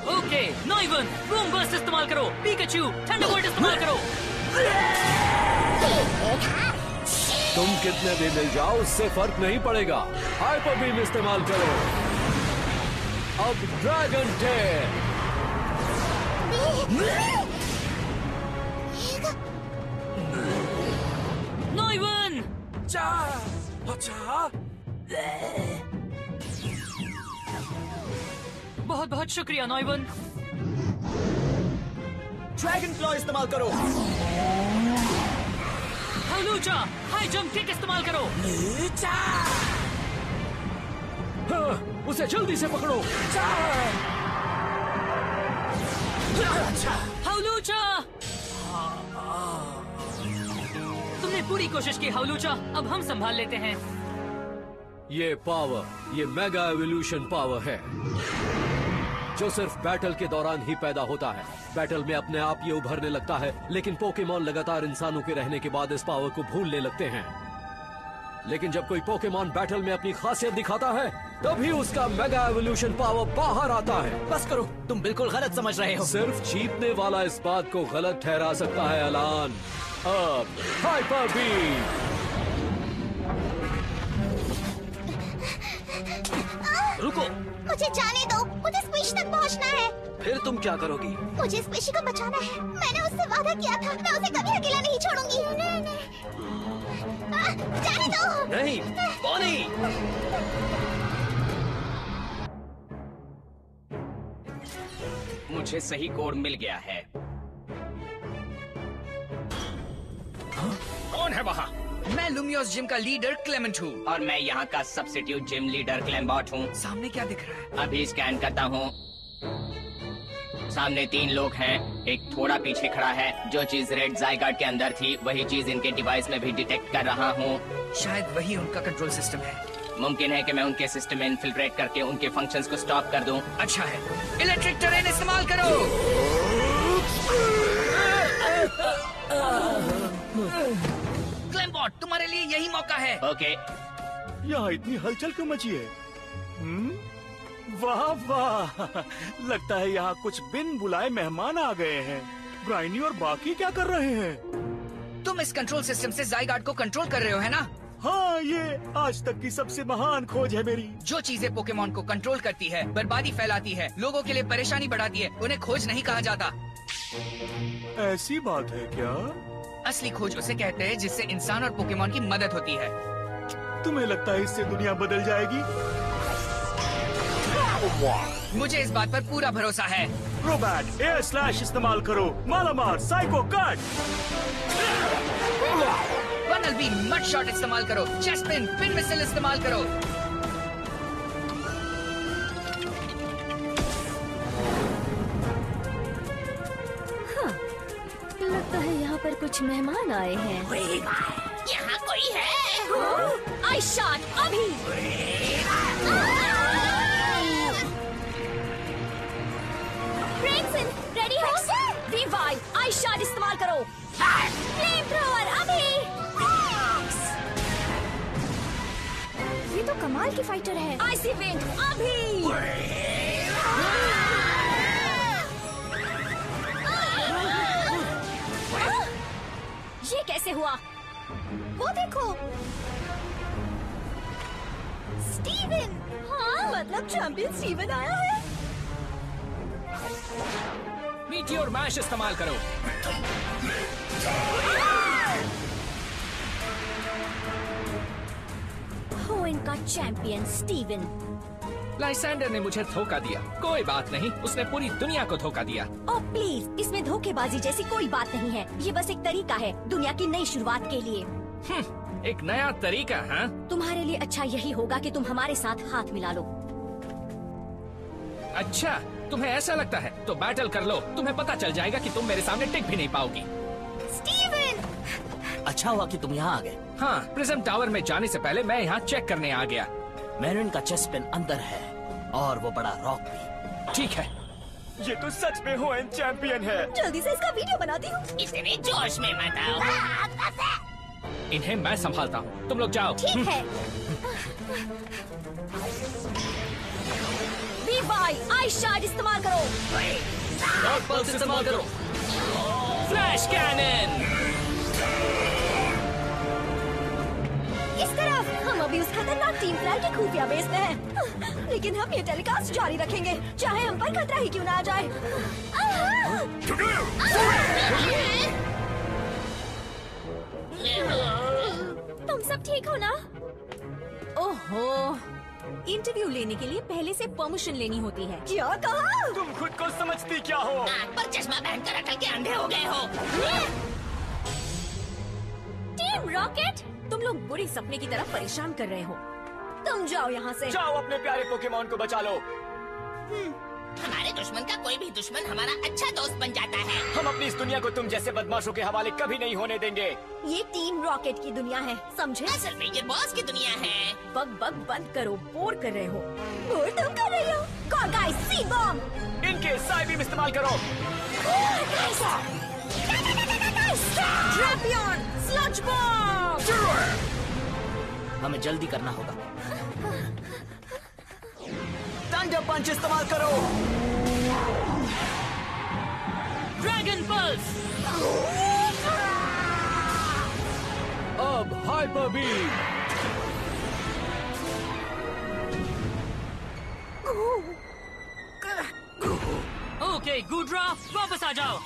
Okay, नॉइवन, boom burst इस्तेमाल करो। Pikachu, Thunderbolt इस्तेमाल करो। तुम कितने भी मिल जाओ उससे फर्क नहीं पड़ेगा। हाइपर बीम इस्तेमाल करो। अब ड्रैगन टेल। नॉइवन! अच्छा। बहुत बहुत शुक्रिया नॉइवन। ड्रैगन क्लॉ इस्तेमाल करो। हाउलूचा, हाई जंप किक इस्तेमाल करो। हाँ, उसे जल्दी से पकड़ो। हाउलूचा! तुमने पूरी कोशिश की हाउलूचा, अब हम संभाल लेते हैं। ये पावर, ये मेगा एवोल्यूशन पावर है जो सिर्फ बैटल के दौरान ही पैदा होता है। बैटल में अपने आप ये उभरने लगता है, लेकिन पोकेमॉन लगातार इंसानों के रहने के बाद इस पावर को भूलने लगते हैं। लेकिन जब कोई पोकेमॉन बैटल में अपनी खासियत दिखाता है, तभी उसका मेगा एवोल्यूशन पावर बाहर आता है। बस करो, तुम बिल्कुल गलत समझ रहे हो। सिर्फ जीतने वाला इस बात को गलत ठहरा सकता है अलान। अब हाइपर बीम। रुको, मुझे जाने दो, मुझे स्क्विश तक पहुंचना है। फिर तुम क्या करोगी? मुझे स्क्विशी को बचाना है। मैंने उससे वादा किया था, मैं उसे कभी अकेला नहीं छोड़ूंगी। जाने दो। नहीं, बोनी। मुझे सही कोड मिल गया है। कौन है वहाँ? मैं लुमियोस जिम का लीडर क्लेमेंट हूँ। और मैं यहाँ का सब्स्टिट्यूट जिम लीडर क्लेम्बॉट हूँ। सामने क्या दिख रहा है? अभी स्कैन करता हूँ। सामने 3 लोग हैं। एक थोड़ा पीछे खड़ा है। जो चीज रेड ज़ायगार्ड के अंदर थी, वही चीज इनके डिवाइस में भी डिटेक्ट कर रहा हूँ। शायद वही उनका कंट्रोल सिस्टम है। मुमकिन है कि मैं उनके सिस्टम में इन्फिल्ट्रेट करके उनके फंक्शंस को स्टॉप कर दूं। अच्छा है, इलेक्ट्रिक टरेन इस्तेमाल करो। क्लेम्बॉट, तुम्हारे लिए यही मौका है। ओके। यहाँ इतनी हलचल क्यों मची है? वाह वाह, लगता है यहाँ कुछ बिन बुलाए मेहमान आ गए हैं। ग्राइनी और बाकी क्या कर रहे हैं? तुम इस कंट्रोल सिस्टम से ज़ायगार्ड को कंट्रोल कर रहे हो, है ना? हाँ, ये आज तक की सबसे महान खोज है मेरी। जो चीजें पोकेमॉन को कंट्रोल करती है, बर्बादी फैलाती है, लोगों के लिए परेशानी बढ़ाती है, उन्हें खोज नहीं कहा जाता। ऐसी बात है क्या? असली खोज उसे कहते हैं जिससे इंसान और पोकेमॉन की मदद होती है। तुम्हें लगता है इससे दुनिया बदल जाएगी? मुझे इस बात पर पूरा भरोसा है। रोबैट एयर स्लैश इस्तेमाल करो। मालामार साइको कट। बनल बीम मड शॉट इस्तेमाल करो। चेस्ट पिन, पिन मिसल इस्तेमाल करो। हाँ, लगता है यहाँ पर कुछ मेहमान आए हैं। यहाँ कोई है? आई शॉट अभी। फ्रैंकसन, रेडी हो? वीवाई, आई शॉट इस्तेमाल करो। फ्लेम थ्रोअर अभी। ये तो कमाल की फाइटर है। आइसी विंड अभी। ये कैसे हुआ? वो देखो, स्टीवन। हाँ, मतलब चैंपियन स्टीवन आया है। मीटियोर मैश इस्तेमाल करो। हो इनका चैंपियन स्टीवन। लाइसेंडर ने मुझे धोखा दिया। कोई बात नहीं, उसने पूरी दुनिया को धोखा दिया। ओह प्लीज, इसमें धोखेबाजी जैसी कोई बात नहीं है। ये बस एक तरीका है दुनिया की नई शुरुआत के लिए। एक नया तरीका है? तुम्हारे लिए अच्छा यही होगा कि तुम हमारे साथ हाथ मिला लो। अच्छा, तुम्हें ऐसा लगता है तो बैटल कर लो। तुम्हें पता चल जाएगा कि तुम मेरे सामने टिक भी नहीं पाओगी। स्टीवन! अच्छा हुआ कि तुम यहाँ आ गए। हाँ, प्रिज्म टावर में जाने से पहले मैं यहाँ चेक करने आ गया। मैरिन का चेस्ट पिन अंदर है और वो बड़ा रॉक भी। ठीक है। ये तो सच में होएन चैंपियन है। जल्दी से इसका वीडियो बनाती हूँ। इतने जोश में मत आओ। इन्हें मैं संभालता हूँ, तुम लोग जाओ। ठीक है। वीवाई, आई शॉट इस्तेमाल करो। रॉक पल्स इस्तेमाल करो। Flash cannon. इस तरफ हम अभी उस खतरनाक टीम प्लान के खुफिया बेस में हैं। लेकिन हम ये टेलीकास्ट जारी रखेंगे, चाहे हम पर खतरा ही क्यों ना आ जाए। तुम सब ठीक हो ना? ओहो, इंटरव्यू लेने के लिए पहले से परमिशन लेनी होती है। क्या कहा? तुम खुद को समझती क्या हो? आँख पर चश्मा पहनकर अकल के अंधे हो गए हो। टीम रॉकेट, तुम लोग बुरे सपने की तरफ परेशान कर रहे हो। तुम जाओ यहाँ से। जाओ अपने प्यारे पोकेमॉन को बचा लो। हमारे दुश्मन का कोई भी दुश्मन हमारा अच्छा दोस्त बन जाता है। हम अपनी इस दुनिया को तुम जैसे बदमाशों के हवाले कभी नहीं होने देंगे। ये टीम रॉकेट की दुनिया है, समझे? असल में ये बॉस की दुनिया है। बग बग बंद करो, बोर कर रहे हो। बोर तुम कर रहे हो। गॉर्गाइस, सी बॉम्ब। इनके साई बीम इस्तेमाल करो। ड्रैपियन, स्लज बॉम्ब। हमें जल्दी करना होगा। थंडर पंच इस्तेमाल करो। Dragon pulse. अब हाइपर बीम। ओके गुड्रा, वापस आ जाओ।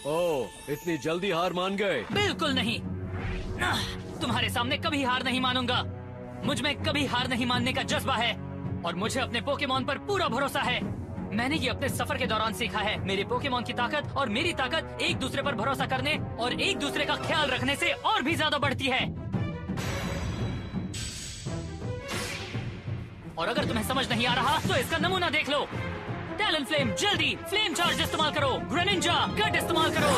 ओह, इतनी जल्दी हार मान गए? बिल्कुल नहीं। तुम्हारे सामने कभी हार नहीं मानूंगा। मुझ में कभी हार नहीं मानने का जज्बा है और मुझे अपने पोकेमॉन पर पूरा भरोसा है। मैंने ये अपने सफर के दौरान सीखा है। मेरे पोकेमॉन की ताकत और मेरी ताकत एक दूसरे पर भरोसा करने और एक दूसरे का ख्याल रखने से और भी ज्यादा बढ़ती है। और अगर तुम्हें समझ नहीं आ रहा तो इसका नमूना देख लो। टैलेंट फ्लेम, जल्दी फ्लेम चार्ज इस्तेमाल करो। ग्रेनिंजा कट इस्तेमाल करो।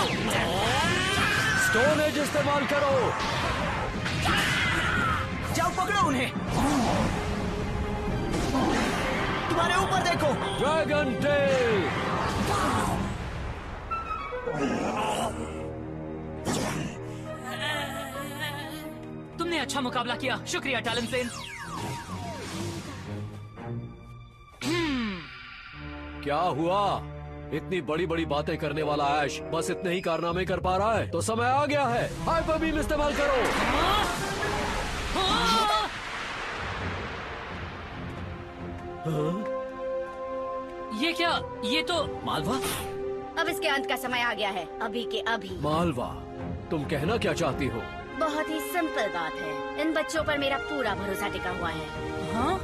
स्टोन एज इस्तेमाल करो। जाओ पकड़ो उन्हें। तुम्हारे ऊपर देखो। Dragon tell. तुमने अच्छा मुकाबला किया, शुक्रिया टैलेंट फ्लेम। क्या हुआ? इतनी बड़ी बड़ी बातें करने वाला ऐश बस इतने ही कारनामे कर पा रहा है तो समय आ गया है। हाइपर बीम इस्तेमाल करो। ये क्या? ये तो मालवा, अब इसके अंत का समय आ गया है, अभी के अभी। मालवा, तुम कहना क्या चाहती हो? बहुत ही सिंपल बात है, इन बच्चों पर मेरा पूरा भरोसा टिका हुआ है। हाँ?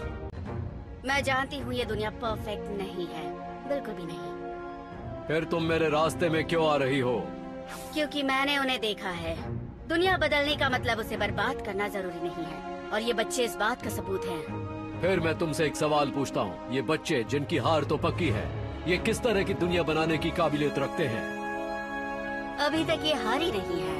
मैं जानती हूँ ये दुनिया परफेक्ट नहीं है, बिल्कुल भी नहीं। फिर तुम मेरे रास्ते में क्यों आ रही हो? क्योंकि मैंने उन्हें देखा है। दुनिया बदलने का मतलब उसे बर्बाद करना जरूरी नहीं है, और ये बच्चे इस बात का सबूत हैं। फिर मैं तुमसे एक सवाल पूछता हूँ, ये बच्चे जिनकी हार तो पक्की है, ये किस तरह की दुनिया बनाने की काबिलियत रखते हैं? अभी तक ये हार ही नहीं है।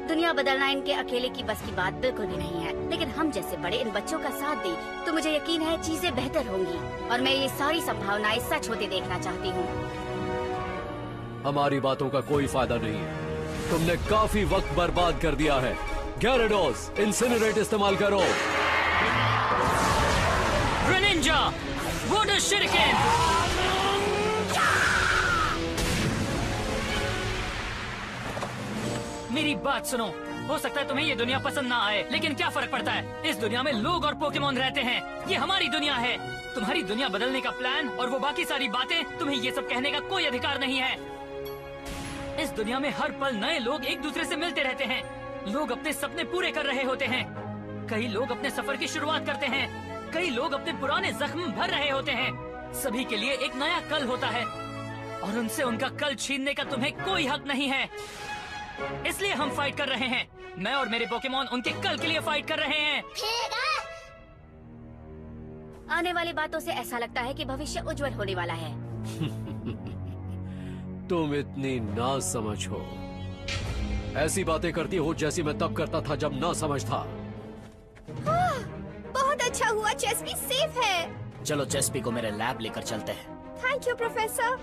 दुनिया बदलना इनके अकेले की बस की बात बिल्कुल भी नहीं है, लेकिन हम जैसे बड़े इन बच्चों का साथ दें तो मुझे यकीन है चीजें बेहतर होंगी, और मैं ये सारी संभावनाएं सच होते देखना चाहती हूँ। हमारी बातों का कोई फायदा नहीं है, तुमने काफी वक्त बर्बाद कर दिया है। gyarados, इंसिनरेट इस्तेमाल करो। ग्रेनिंजा वाटर शuriken। मेरी बात सुनो, हो सकता है तुम्हें ये दुनिया पसंद ना आए, लेकिन क्या फर्क पड़ता है? इस दुनिया में लोग और पोकेमॉन रहते हैं। ये हमारी दुनिया है। तुम्हारी दुनिया बदलने का प्लान और वो बाकी सारी बातें, तुम्हें ये सब कहने का कोई अधिकार नहीं है। इस दुनिया में हर पल नए लोग एक दूसरे से मिलते रहते हैं। लोग अपने सपने पूरे कर रहे होते हैं। कई लोग अपने सफर की शुरुआत करते हैं, कई लोग अपने पुराने जख्म भर रहे होते हैं। सभी के लिए एक नया कल होता है, और उनसे उनका कल छीनने का तुम्हें कोई हक नहीं है। इसलिए हम फाइट कर रहे हैं। मैं और मेरे पोकेमॉन उनके कल के लिए फाइट कर रहे हैं। आने वाली बातों से ऐसा लगता है कि भविष्य उज्जवल होने वाला है। तुम इतनी ना समझ हो, ऐसी बातें करती हो जैसी मैं तब करता था जब ना समझ था। बहुत अच्छा हुआ, चेस्पी सेफ है। चलो चेस्पी को मेरे लैब लेकर चलते हैं। Thank you professor.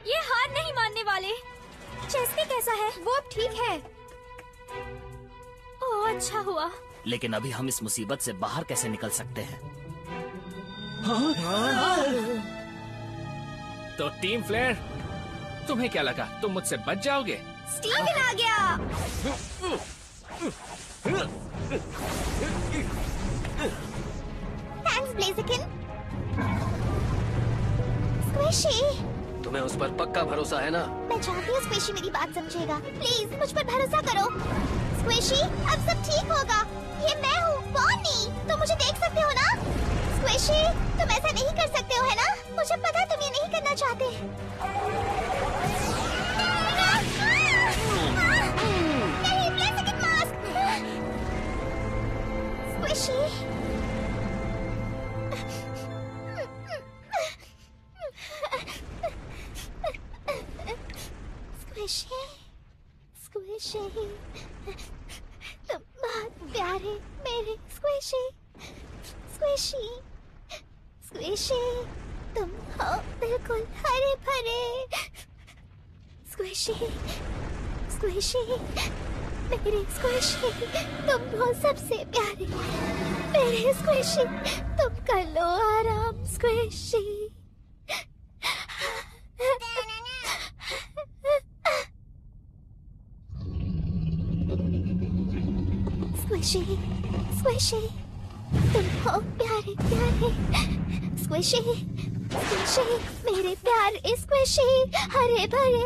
ये हार नहीं मानने वाले। चेस्पी कैसा है? वो अब ठीक है। ओह अच्छा हुआ। लेकिन अभी हम इस मुसीबत से बाहर कैसे निकल सकते हैं? तो टीम फ्लेयर, तुम्हें क्या लगा तुम मुझसे बच जाओगे? स्टीवन आ गया। थैंक्स ब्लेज़रकिन। स्क्विशी, तुम्हें उस पर पक्का भरोसा है ना? मैं चाहती हूँ स्क्विशी मेरी बात समझेगा। प्लीज मुझ पर भरोसा करो। स्क्विशी, अब सब ठीक होगा। ये मैं हूँ, बॉनी। तुम मुझे देख सकते हो ना? स्क्विशी, तुम ऐसा नहीं कर सकते हो, है ना? मुझे पता है तुम ये नहीं करना चाहते। नहीं, ब्लेज़रकिन मास्क। स्क्विशी, स्क्विशी, स्क्विशी, तुम बहुत प्यारे मेरे स्क्विशी। स्क्विशी, स्क्विशी, तुम हो बिल्कुल हरे भरे। स्क्विशी, स्क्विशी, मेरे स्क्विशी, तुम हो सबसे प्यारे मेरे स्क्विशी। तुम कर लो आराम स्क्विशी। स्क्विशी, स्क्विशी, तुम हो प्यारे प्यारे स्क्विशी। स्क्विशी, मेरे प्यारे स्क्विशी, हरे भरे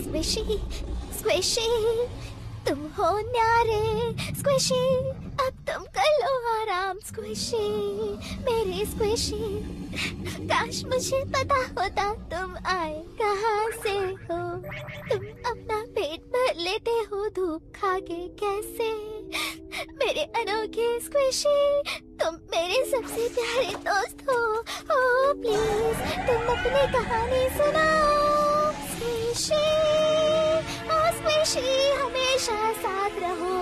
स्क्विशी। स्क्विशी, तुम हो न्यारे स्क्विशी। अब तुम कर लो आराम स्क्विशी, मेरे स्क्विशी। काश मुझे पता होता तुम आए कहाँ से हो। तुम अपना पेट भर लेते हो धूप खाके कैसे। मेरे अनोखे स्क्विशी, तुम मेरे सबसे प्यारे दोस्त हो। ओ प्लीज तुम अपनी कहानी सुनाओ स्क्विशी। ओ स्क्विशी, हमेशा साथ रहो।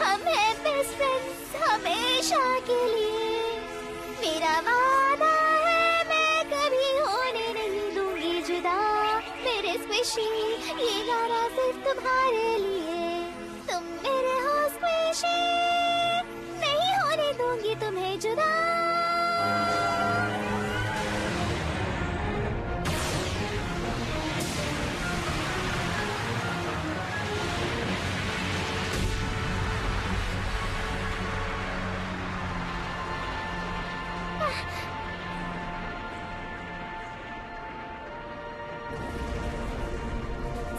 हम हैं बेस्ट फ्रेंड्स हमेशा के लिए। मेरा वादा है मैं कभी होने नहीं दूंगी जुदा मेरे स्क्विशी। ये गाना सिर्फ तुम्हारे लिए। तुम मेरे हो स्क्विशी, नहीं होने दूंगी तुम्हें जुदा।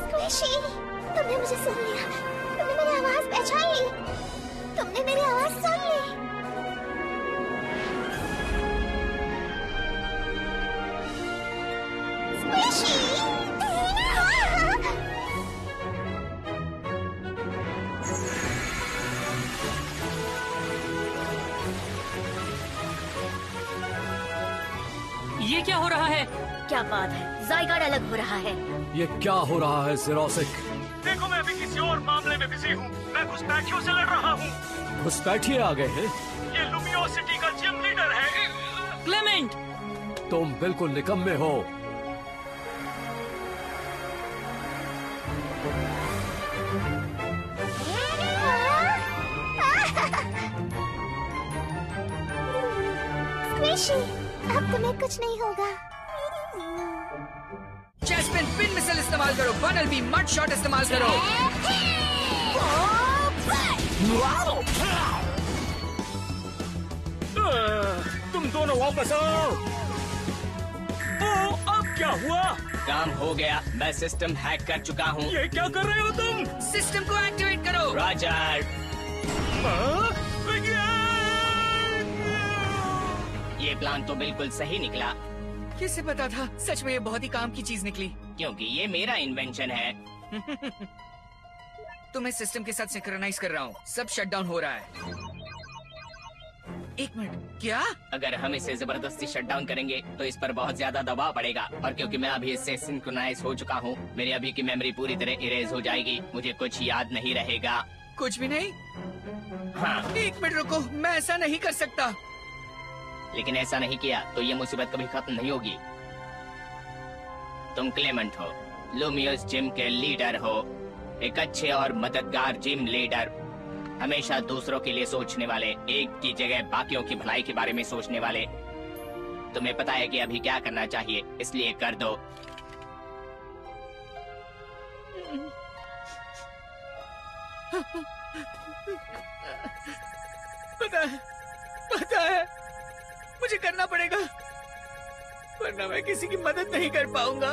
स्क्विशी, तुमने मुझे सुन लिया। तुमने मेरी आवाज पहचान ली। तुमने मेरी आवाज सुन ली। स्क्विशी, ये क्या हो रहा है? क्या बात है, ज़ायगार्ड अलग हो रहा है। ये क्या हो रहा है ज़ेरोसिक? देखो, मैं अभी किसी और मामले में बिजी हूँ। मैं घुसपैठियों से लड़ रहा हूँ। घुसपैठिए आ गए हैं? ये लुमियोसिटी का जिम लीडर है। क्लेमेंट, तुम बिल्कुल निकम्मे हो। स्क्विशी, अब तुम्हें कुछ नहीं होगा। जैस्मिन, पिन मिसल इस्तेमाल करो। बनल बीम, मड शॉट इस्तेमाल करो। तुम दोनों वापस आओ। ओ, अब क्या हुआ? काम हो गया, मैं सिस्टम हैक कर चुका हूँ। ये क्या कर रहे हो तुम? सिस्टम को एक्टिवेट करो। रॉजर, ये प्लान तो बिल्कुल सही निकला। किसे पता था? सच में ये बहुत ही काम की चीज निकली। क्योंकि ये मेरा इन्वेंशन है। तो मैं सिस्टम के साथ सिंक्रोनाइज कर रहा हूँ। सब शट डाउन हो रहा है। एक मिनट, क्या? अगर हम इसे जबरदस्ती शट डाउन करेंगे तो इस पर बहुत ज्यादा दबाव पड़ेगा। और क्योंकि मैं अभी इससे सिंक्रोनाइज हो चुका हूँ, मेरी अभी की मेमोरी पूरी तरह इरेज हो जाएगी। मुझे कुछ याद नहीं रहेगा। कुछ भी नहीं? हाँ। एक मिनट रुको, मैं ऐसा नहीं कर सकता। लेकिन ऐसा नहीं किया तो ये मुसीबत कभी खत्म नहीं होगी। तुम क्लेमेंट हो, लुमियस जिम के लीडर हो, एक अच्छे और मददगार जिम लीडर। हमेशा दूसरों के लिए सोचने वाले, एक की जगह बाकियों की भलाई के बारे में सोचने वाले। तुम्हें पता है कि अभी क्या करना चाहिए, इसलिए कर दो। पता है मुझे करना पड़ेगा, वरना मैं किसी की मदद नहीं कर पाऊंगा।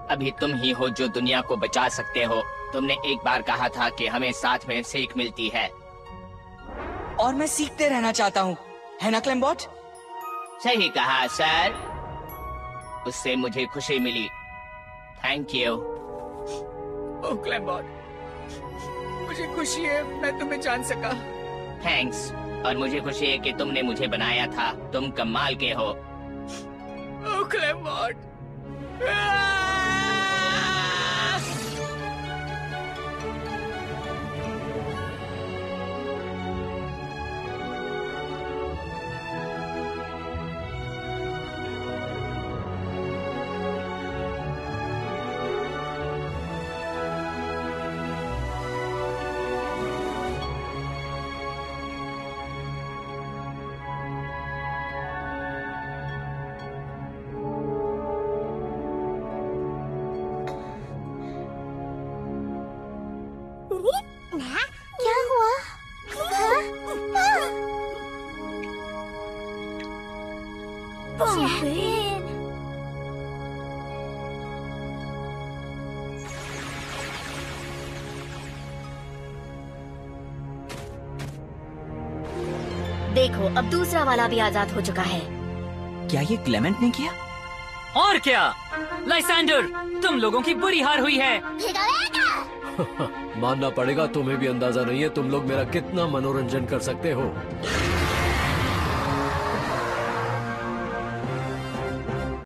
अभी तुम ही हो जो दुनिया को बचा सकते हो। तुमने एक बार कहा था कि हमें साथ में सीख मिलती है, और मैं सीखते रहना चाहता हूँ, है ना क्लेम्बॉट? सही कहा सर, उससे मुझे खुशी मिली। Thank you. ओह क्लेम्बॉट, मुझे खुशी है मैं तुम्हें जान सका। थैंक्स, और मुझे खुशी है कि तुमने मुझे बनाया था। तुम कमाल के हो। ओह क्लेम्बॉट। क्या हुआ? देखो, अब दूसरा वाला भी आजाद हो चुका है। क्या ये क्लेमेंट ने किया? और क्या लाइसेंडर, तुम लोगों की बुरी हार हुई है। मानना पड़ेगा, तुम्हें भी अंदाजा नहीं है तुम लोग मेरा कितना मनोरंजन कर सकते हो।